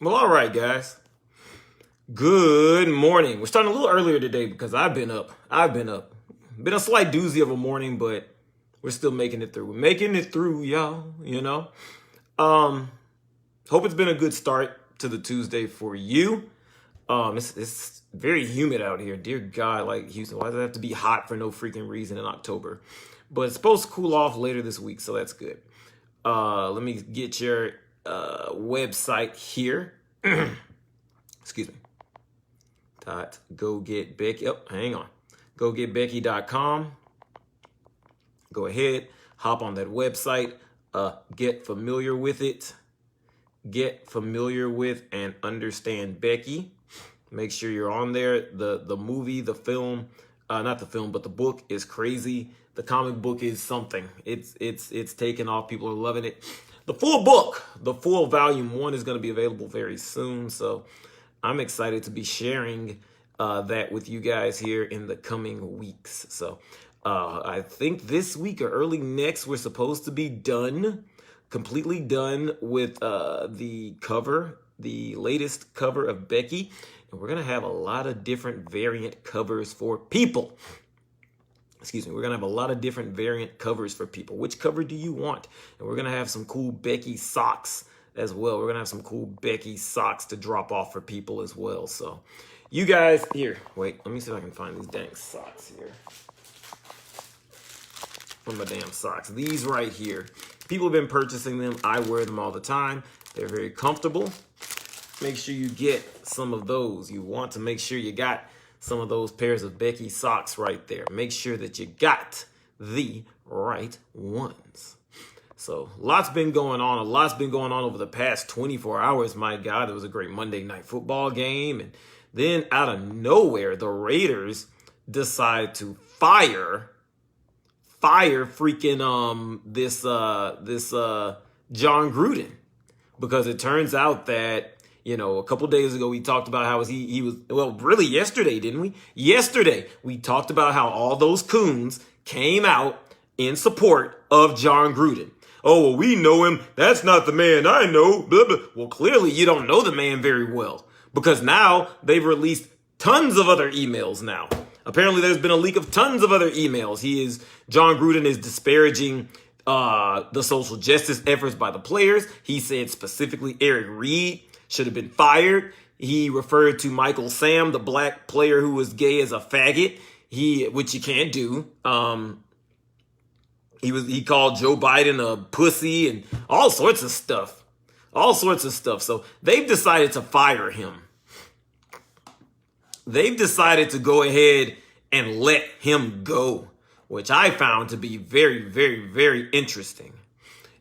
Well, all right, guys. Good morning. We're starting a little earlier today because I've been up. Been a slight doozy of a morning, but we're still making it through. We're making it through, y'all. Um, Hope it's been a good start to the Tuesday for you. It's very humid out here. Dear God, like Houston, why does it have to be hot for no freaking reason in October? But it's supposed to cool off later this week, so that's good. Let me get your website here. Excuse me. Go get Becky. Oh, hang on. GoGetBecky.com. Go ahead, hop on that website. Get familiar with it. Get familiar with and understand Becky. Make sure you're on there. The movie, the film, not the film, but the book is crazy. The comic book is something. It's taken off. People are loving it. The full book, the full volume 1 is going to be available very soon. So I'm excited to be sharing that with you guys here in the coming weeks. So I think this week or early next, we're supposed to be completely done with the cover, the latest cover of Becky. And we're going to have a lot of different variant covers for people. Excuse me, we're going to have a lot of different variant covers for people. Which cover do you want? And we're going to have some cool Becky socks as well. We're going to have some cool Becky socks to drop off for people as well. So you guys, here, wait, let me see if I can find these dang socks here. From my damn socks. These right here. People have been purchasing them. I wear them all the time. They're very comfortable. Make sure you get some of those. You want to make sure you got some of those pairs of Becky socks right there. Make sure that you got the right ones. So lots been going on. A lot's been going on over the past 24 hours. My God, there was a great Monday Night Football game. And then out of nowhere, the Raiders decide to fire freaking this John Gruden, because it turns out that, you know, a couple days ago we talked about how he was, well, really yesterday, didn't we? Yesterday we talked about how all those coons came out in support of John Gruden. Oh, well, we know him. That's not the man I know. Blah, blah. Well, clearly you don't know the man very well, because now they've released tons of other emails now. Apparently there's been a leak of tons of other emails. John Gruden is disparaging the social justice efforts by the players. He said specifically Eric Reed should have been fired. He referred to Michael Sam, the black player who was gay, as a faggot. Which you can't do. He called Joe Biden a pussy and all sorts of stuff. So they've decided to fire him. They've decided to go ahead and let him go, which I found to be very, very, very interesting,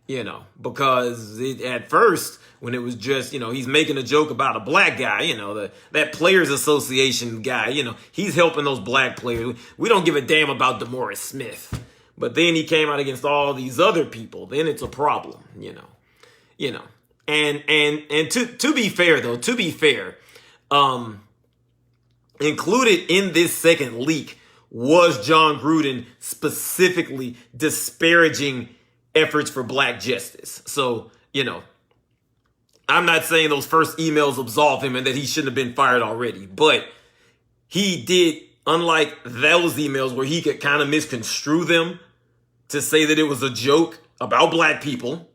because at first, when it was just, he's making a joke about a black guy, that Players Association guy, he's helping those black players. We don't give a damn about DeMaurice Smith. But then he came out against all these other people. Then it's a problem, And to be fair, included in this second leak was John Gruden specifically disparaging efforts for black justice. So, I'm not saying those first emails absolve him and that he shouldn't have been fired already, but he did, unlike those emails where he could kind of misconstrue them to say that it was a joke about black people,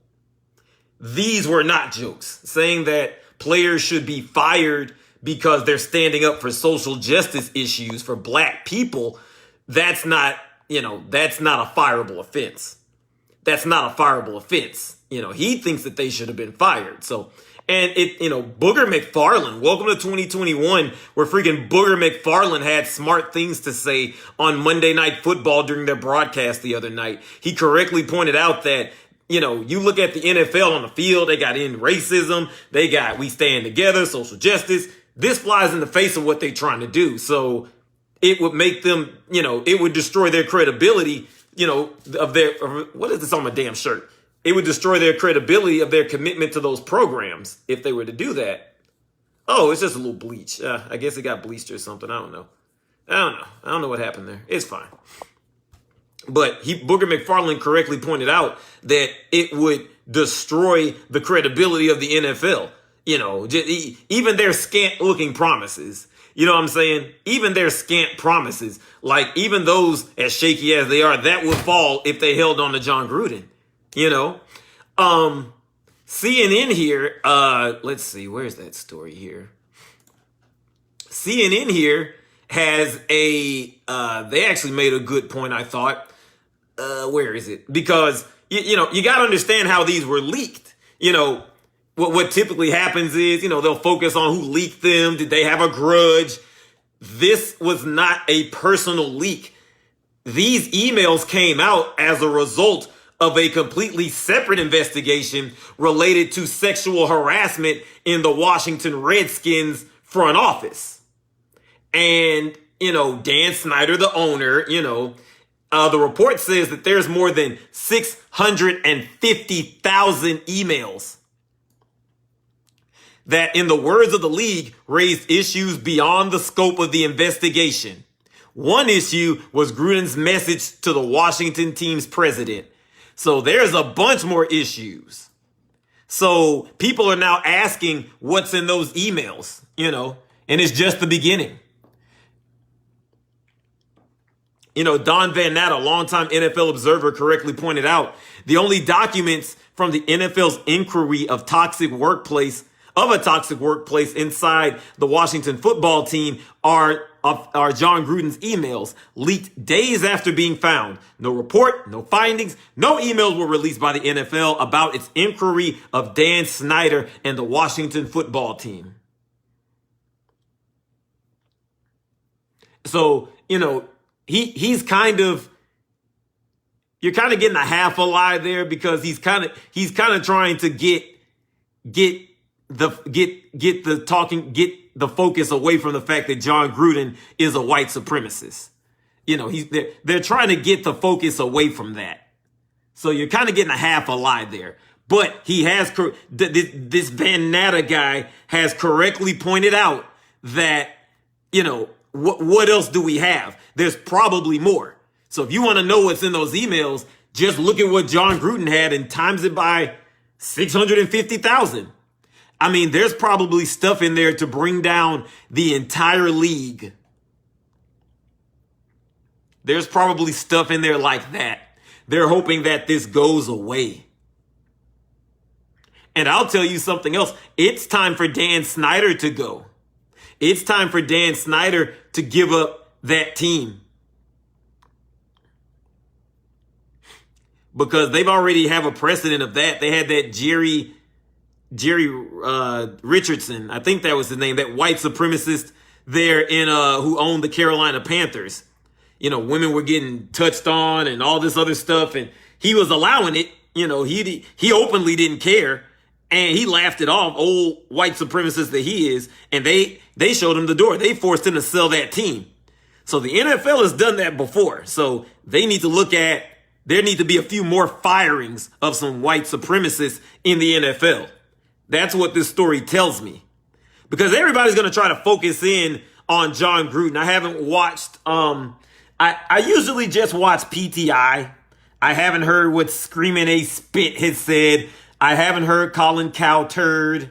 these were not jokes. Saying that players should be fired because they're standing up for social justice issues for black people, that's not a fireable offense. That's not a fireable offense. He thinks that they should have been fired. So, and Booger McFarland, welcome to 2021, where freaking Booger McFarland had smart things to say on Monday Night Football during their broadcast the other night. He correctly pointed out that, you look at the NFL on the field, they got end racism, they got we stand together, social justice. This flies in the face of what they're trying to do. So it would make them, it would destroy their credibility, what is this on my damn shirt? It would destroy their credibility of their commitment to those programs if they were to do that. Oh, it's just a little bleach. I guess it got bleached or something. I don't know. I don't know what happened there. It's fine. But Booger McFarland correctly pointed out that it would destroy the credibility of the NFL even their scant looking promises. You know what I'm saying? Even their scant promises, like even those as shaky as they are, that would fall if they held on to John Gruden. You know, CNN here. Let's see, where's that story here? CNN here has they actually made a good point, I thought. Where is it? Because you got to understand how these were leaked. What typically happens is, they'll focus on who leaked them. Did they have a grudge? This was not a personal leak. These emails came out as a result of a completely separate investigation related to sexual harassment in the Washington Redskins front office. And, Dan Snyder, the owner, the report says that there's more than 650,000 emails that, in the words of the league, raised issues beyond the scope of the investigation. One issue was Gruden's message to the Washington team's president. So there's a bunch more issues. So people are now asking what's in those emails, and it's just the beginning. Don Van Natta, a longtime NFL observer, correctly pointed out the only documents from the NFL's inquiry of a toxic workplace inside the Washington football team are John Gruden's emails leaked days after being found. No report, no findings, no emails were released by the NFL about its inquiry of Dan Snyder and the Washington football team. So, he's kind of, you're kind of getting a half a lie there, because he's kind of trying to get the focus away from the fact that John Gruden is a white supremacist. They're trying to get the focus away from that. So you're kind of getting a half a lie there. But he has, this Van Natta guy has correctly pointed out that, what else do we have? There's probably more. So if you want to know what's in those emails, just look at what John Gruden had and times it by 650,000. I mean, there's probably stuff in there to bring down the entire league. There's probably stuff in there like that. They're hoping that this goes away. And I'll tell you something else. It's time for Dan Snyder to go. It's time for Dan Snyder to give up that team. Because they've already have a precedent of that. They had that Jerry Richardson, I think that was his name, that white supremacist there in who owned the Carolina Panthers. Women were getting touched on and all this other stuff, and he was allowing it. He openly didn't care, and he laughed it off, old white supremacist that he is, and they showed him the door. They forced him to sell that team. So the NFL has done that before. So they need to there need to be a few more firings of some white supremacists in the NFL. That's what this story tells me. Because everybody's going to try to focus in on John Gruden. I haven't watched, I usually just watch PTI. I haven't heard what Screaming A Spit has said. I haven't heard Colin Cowturd.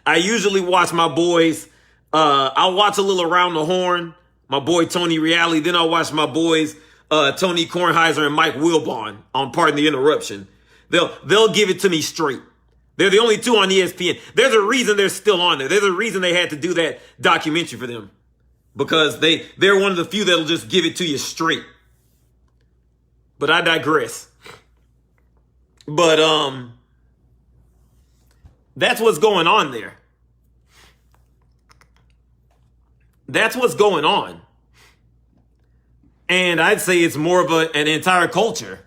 I usually watch my boys. I'll watch a little Around the Horn, my boy Tony Reale. Then I'll watch my boys, Tony Kornheiser and Mike Wilbon on Pardon the Interruption. They'll give it to me straight. They're the only two on ESPN. There's a reason they're still on there. There's a reason they had to do that documentary for them. Because they're one of the few that'll just give it to you straight. But I digress. But that's what's going on there. That's what's going on. And I'd say it's more of an entire culture.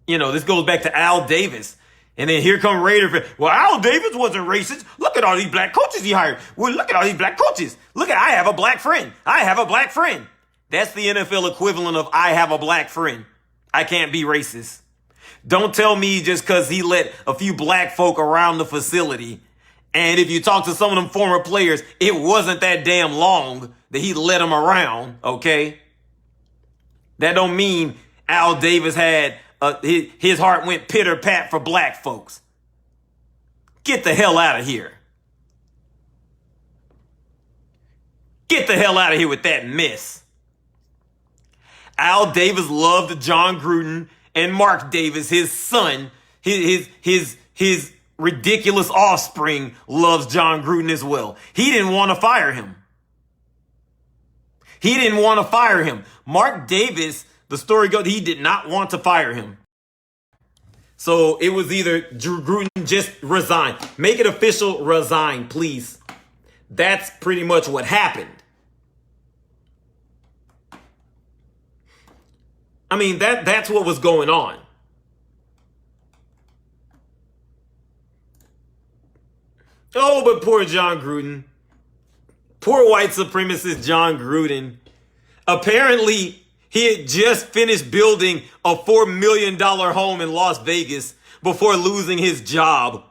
This goes back to Al Davis. And then here come Raider fans. Well, Al Davis wasn't racist. Look at all these black coaches he hired. Well, look at all these black coaches. I have a black friend. I have a black friend. That's the NFL equivalent of I have a black friend. I can't be racist. Don't tell me just because he let a few black folk around the facility. And if you talk to some of them former players, it wasn't that damn long that he let them around, okay? That don't mean Al Davis had his heart went pitter pat for black folks. Get the hell out of here. Get the hell out of here with that mess. Al Davis loved John Gruden, and Mark Davis, his son, his ridiculous offspring, loves John Gruden as well. He didn't want to fire him. He didn't want to fire him. Mark Davis, the story goes, he did not want to fire him. So it was either Gruden just resign. Make it official, resign, please. That's pretty much what happened. I mean, that's what was going on. Oh, but poor John Gruden. Poor white supremacist John Gruden. Apparently, he had just finished building a $4 million home in Las Vegas before losing his job.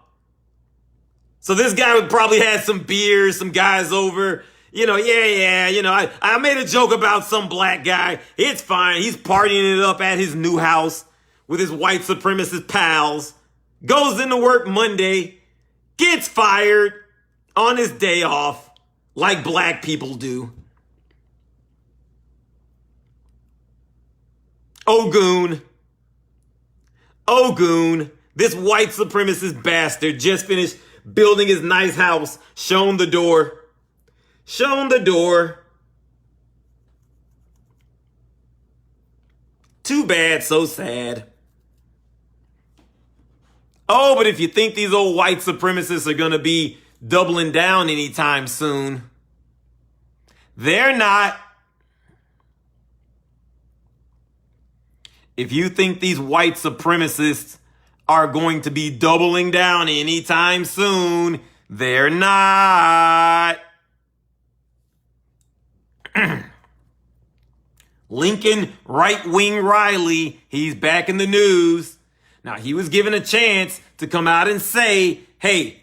So this guy would probably had some beers, some guys over. I made a joke about some black guy. It's fine. He's partying it up at his new house with his white supremacist pals. Goes into work Monday. Gets fired on his day off like black people do. Ogun, this white supremacist bastard just finished building his nice house, shown the door. Too bad, so sad. Oh, but if you think these old white supremacists are going to be doubling down anytime soon, they're not. If you think these white supremacists are going to be doubling down anytime soon, they're not. Lincoln right-wing Riley, he's back in the news. Now, he was given a chance to come out and say, hey,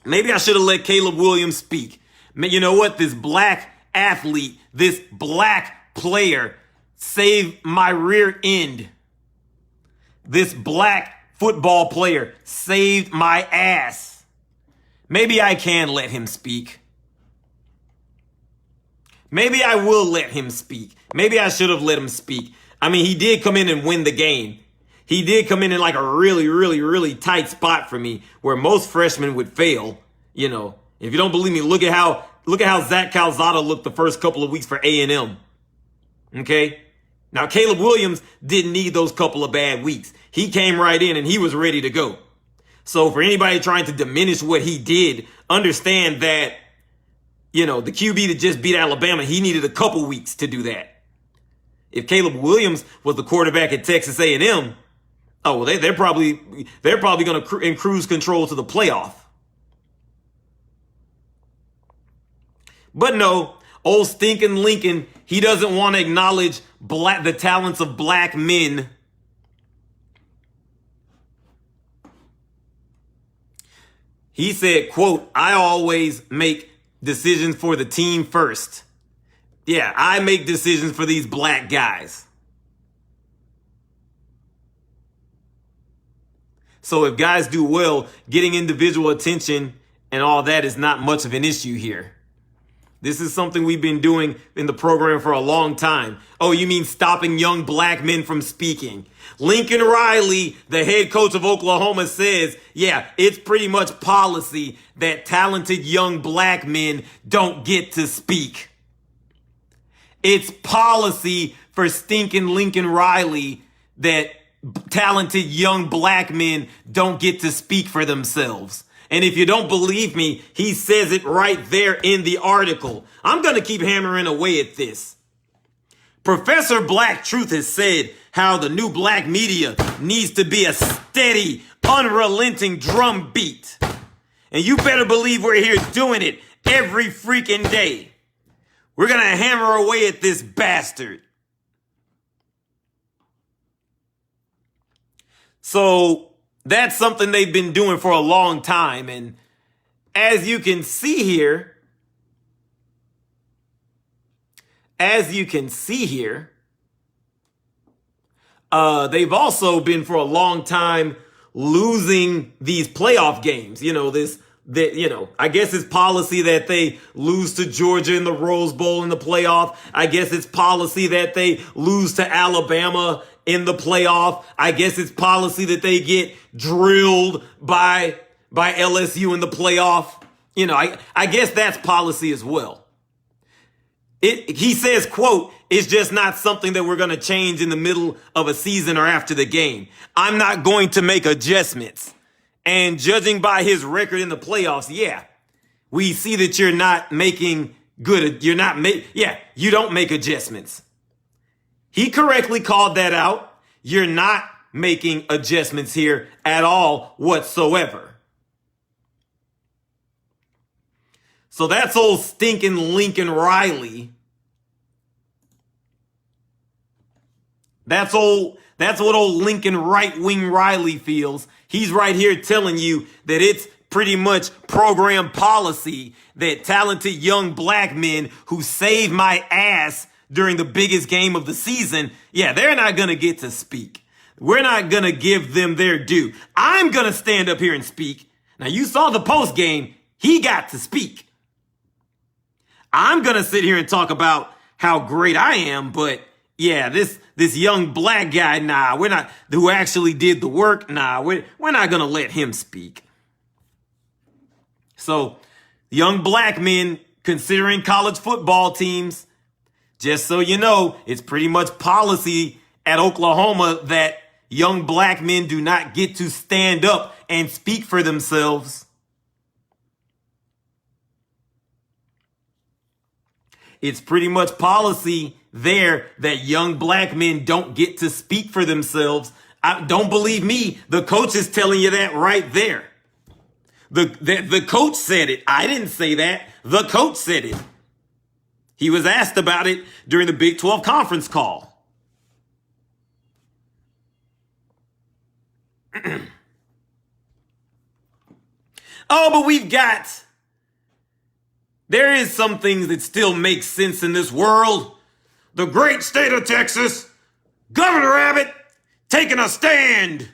maybe I should have let Caleb Williams speak. You know what? This black athlete, this black player saved my rear end. This black football player saved my ass. Maybe I can let him speak. Maybe I will let him speak. Maybe I should have let him speak. I mean, he did come in and win the game. He did come in like a really, really, really tight spot for me where most freshmen would fail. You know, if you don't believe me, look at how Zach Calzada looked the first couple of weeks for A&M. Okay. Now, Caleb Williams didn't need those couple of bad weeks. He came right in and he was ready to go. So for anybody trying to diminish what he did, understand that, you know, the QB that just beat Alabama, he needed a couple weeks to do that. If Caleb Williams was the quarterback at Texas A&M, oh, well, they're probably going to in cruise control to the playoff. But no, old stinking Lincoln, he doesn't want to acknowledge the talents of black men. He said, quote, I always make decisions for the team first. Yeah, I make decisions for these black guys. So if guys do well, getting individual attention and all that is not much of an issue here. This is something we've been doing in the program for a long time. Oh, you mean stopping young black men from speaking? Lincoln Riley, the head coach of Oklahoma, says, yeah, it's pretty much policy that talented young black men don't get to speak. It's policy for stinking Lincoln Riley that talented young black men don't get to speak for themselves. And if you don't believe me, he says it right there in the article. I'm going to keep hammering away at this. Professor Black Truth has said how the new black media needs to be a steady, unrelenting drum beat. And you better believe we're here doing it every freaking day. We're going to hammer away at this bastard. So that's something they've been doing for a long time. And as you can see here, they've also been for a long time losing these playoff games. I guess it's policy that they lose to Georgia in the Rose Bowl in the playoff. I guess it's policy that they lose to Alabama in the playoff. I guess it's policy that they get drilled by LSU in the playoff. I guess that's policy as well. He says, quote, "It's just not something that we're going to change in the middle of a season or after the game. I'm not going to make adjustments." And judging by his record in the playoffs, yeah, we see that you're not making you don't make adjustments. He correctly called that out. You're not making adjustments here at all whatsoever. So that's old stinking Lincoln Riley. That's what old Lincoln right-wing Riley feels. He's right here telling you that it's pretty much program policy that talented young black men who saved my ass during the biggest game of the season, they're not going to get to speak. We're not going to give them their due. I'm going to stand up here and speak. Now, you saw the post game. He got to speak. I'm going to sit here and talk about how great I am, but this young black guy, who actually did the work, we're not going to let him speak. So, young black men considering college football teams, just so you know, it's pretty much policy at Oklahoma that young black men do not get to stand up and speak for themselves. It's pretty much policy there that young black men don't get to speak for themselves. Don't believe me. The coach is telling you that right there. The coach said it. I didn't say that. The coach said it. He was asked about it during the Big 12 conference call. But there is some things that still make sense in this world. The great state of Texas, Governor Abbott taking a stand.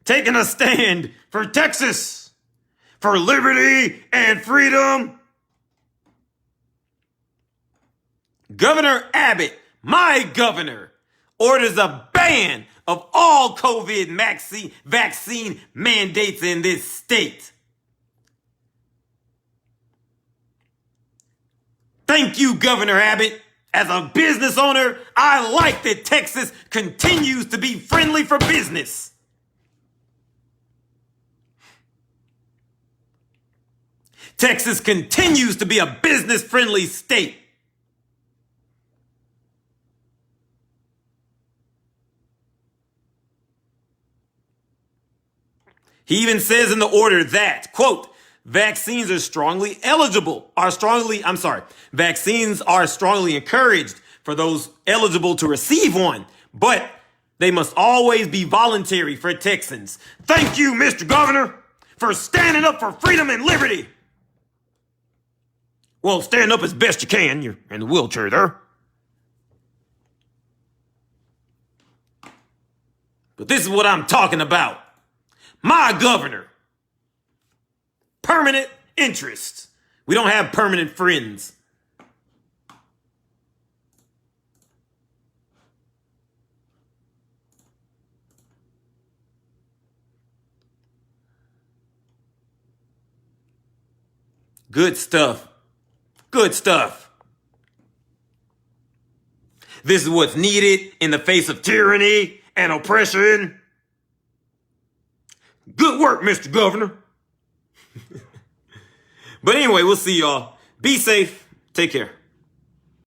Taking a stand for Texas, for liberty and freedom. Governor Abbott, my governor, orders a ban of all COVID vaccine mandates in this state. Thank you, Governor Abbott. As a business owner, I like that Texas continues to be friendly for business. Texas continues to be a business-friendly state. He even says in the order that, quote, vaccines are strongly encouraged for those eligible to receive one, but they must always be voluntary for Texans. Thank you, Mr. Governor, for standing up for freedom and liberty. Well, stand up as best you can. You're in the wheelchair there. But this is what I'm talking about. My governor. Permanent interests. We don't have permanent friends. Good stuff. Good stuff. This is what's needed in the face of tyranny and oppression. Good work, Mr. Governor. But anyway, we'll see y'all. Be safe. Take care.